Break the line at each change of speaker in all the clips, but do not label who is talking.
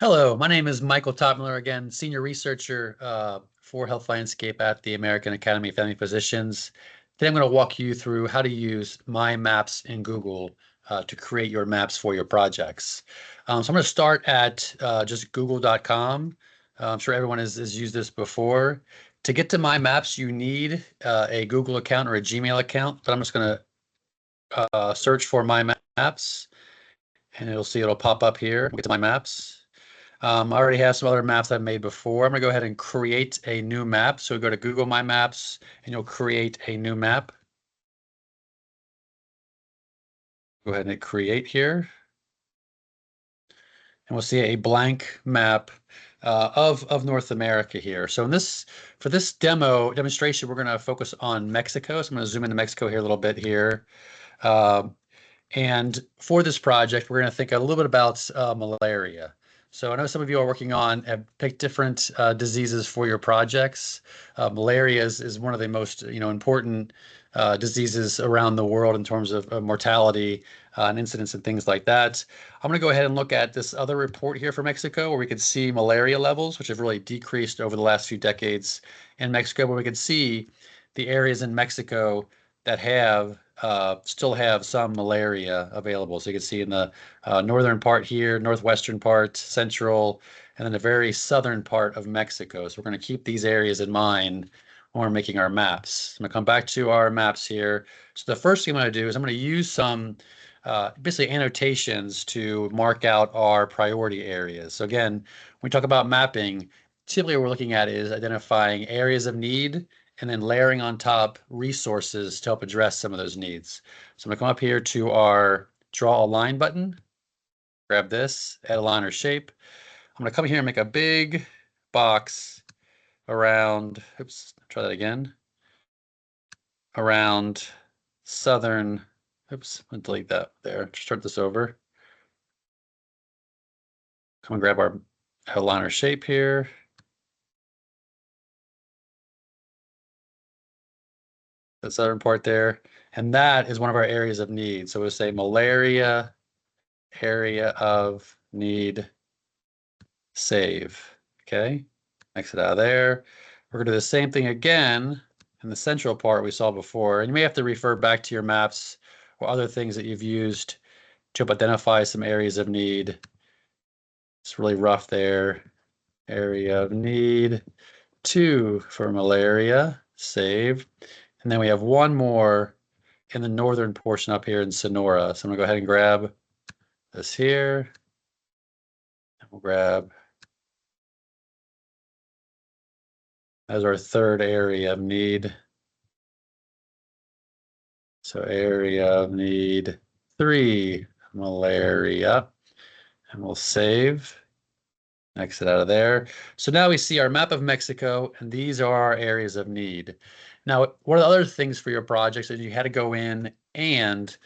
Hello, my name is Michael Topmiller, again, senior researcher for HealthLandscape at the American Academy of Family Physicians. Today I'm going to walk you through how to use My Maps in Google to create your maps for your projects. So I'm going to start at just google.com. I'm sure everyone has used this before. To get to My Maps, you need a Google account or a Gmail account, but I'm just going to search for My Maps, and it'll pop up here. We'll get to My Maps. I already have some other maps I've made before. I'm going to go ahead and create a new map. So go to Google My Maps and you'll create a new map. Go ahead and hit create here. And we'll see a blank map of North America here. So for this demonstration, we're going to focus on Mexico. So I'm going to zoom into Mexico here a little bit here. And for this project, we're going to think a little bit about malaria. So I know some of you are working on have picked different diseases for your projects. Malaria is one of the most important diseases around the world in terms of mortality and incidence and things like that. I'm going to go ahead and look at this other report here for Mexico, where we can see malaria levels, which have really decreased over the last few decades in Mexico, where we can see the areas in Mexico that still have some malaria available. So you can see in the northern part here, northwestern part, central, and then the very southern part of Mexico. So we're going to keep these areas in mind when we're making our maps. I'm going to come back to our maps here. So the first thing I'm going to do is I'm going to use some basically annotations to mark out our priority areas. So again, when we talk about mapping, typically what we're looking at is identifying areas of need and then layering on top resources to help address some of those needs. So I'm going to come up here to our draw a line button, grab this, add a line or shape. I'm going to come here and make a big box around, try that again, around southern, I'm going to delete that there, start this over. Come and grab our line or shape here. The southern part there. And that is one of our areas of need. So we'll say malaria, area of need, save. Okay, exit out of there. We're going to do the same thing again in the central part we saw before. And you may have to refer back to your maps or other things that you've used to identify some areas of need. It's really rough there. Area of need, 2 for malaria, save. And then we have one more in the northern portion up here in Sonora. So I'm going to go ahead and grab this here. And we'll grab as our third area of need. So area of need 3, malaria. And we'll save. Exit out of there. So now we see our map of Mexico, and these are our areas of need. Now, one of the other things for your projects is you had to go in and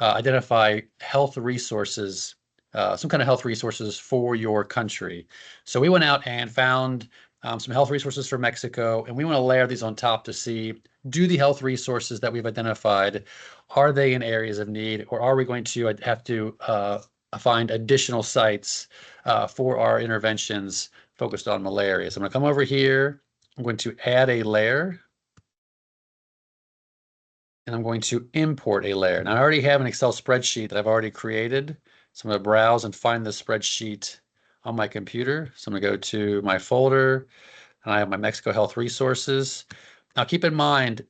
identify health resources, some kind of health resources for your country. So we went out and found some health resources for Mexico, and we want to layer these on top to see, do the health resources that we've identified, are they in areas of need, or are we going to have to find additional sites for our interventions focused on malaria? So I'm going to come over here. I'm going to add a layer. And I'm going to import a layer. Now I already have an Excel spreadsheet that I've already created. So I'm going to browse and find the spreadsheet on my computer. So I'm going to go to my folder, and I have my Mexico Health Resources. Now keep in mind,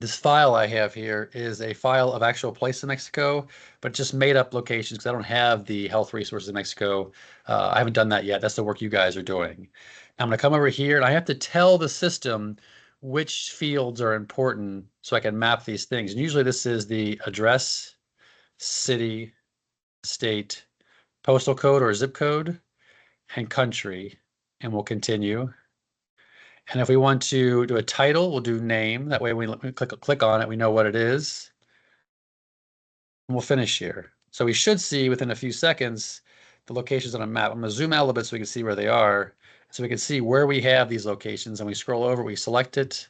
this file I have here is a file of actual place in Mexico, but just made up locations because I don't have the health resources in Mexico. I haven't done that yet. That's the work you guys are doing. Now I'm going to come over here and I have to tell the system which fields are important so I can map these things. And usually this is the address, city, state, postal code or zip code, and country. And we'll continue. And if we want to do a title, we'll do name. That way when we click on it, we know what it is. And we'll finish here. So we should see within a few seconds the locations on a map. I'm going to zoom out a little bit so we can see where they are. So we can see where we have these locations. And we scroll over, we select it.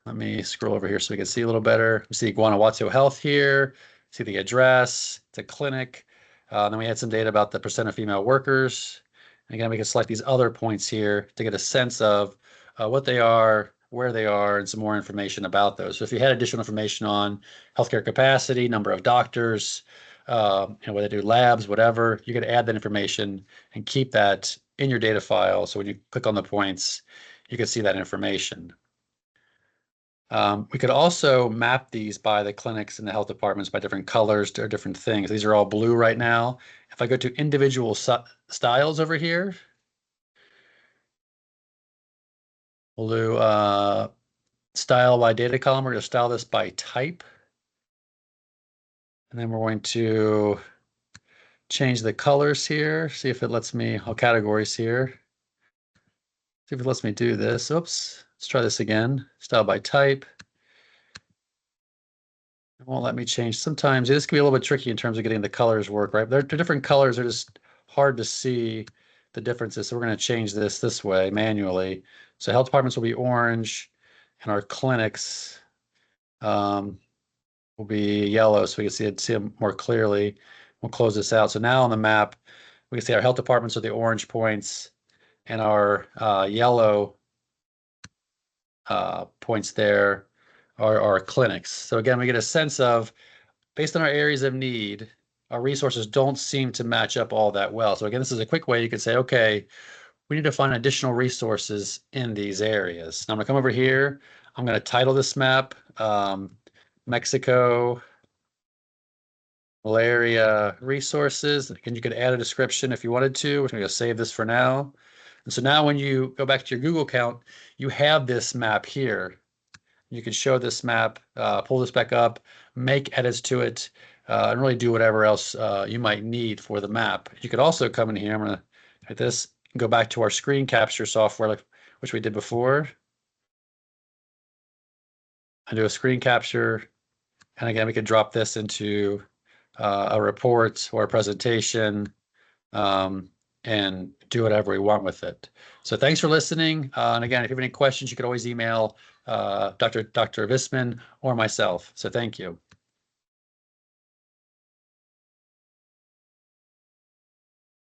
Let me scroll over here so we can see a little better. We see Guanajuato Health here. See the address, it's a clinic. Then we had some data about the percent of female workers. And again, we can select these other points here to get a sense of what they are, where they are, and some more information about those. So if you had additional information on healthcare capacity, number of doctors, whether they do labs, whatever, you could add that information and keep that in your data file. So when you click on the points, you can see that information. We could also map these by the clinics and the health departments by different colors or different things. These are all blue right now. If I go to individual styles over here, we'll do style by data column. We're going to style this by type. And then we're going to change the colors here. See if it lets me, all categories here. See if it lets me do this. Oops. Let's try this again. Style by type. It won't let me change. Sometimes this can be a little bit tricky in terms of getting the colors work, right? They're different colors. They're just hard to see the differences. So we're going to change this way manually. So health departments will be orange and our clinics will be yellow so we can see it more clearly. We'll close this out. So now on the map, we can see our health departments are the orange points and our yellow points there are our clinics. So again, we get a sense of, based on our areas of need, our resources don't seem to match up all that well. So again, this is a quick way you could say, okay, we need to find additional resources in these areas. Now I'm gonna come over here. I'm gonna title this map, Mexico, malaria resources. Again, you could add a description if you wanted to. We're gonna go save this for now. And so now when you go back to your Google account, you have this map here. You can show this map, pull this back up, make edits to it, and really do whatever else you might need for the map. You could also come in here. I'm going to hit this and go back to our screen capture software, which we did before. And do a screen capture. And again, we could drop this into a report or a presentation and do whatever we want with it. So thanks for listening. And again, if you have any questions, you could always email Dr. Visman or myself. So thank you.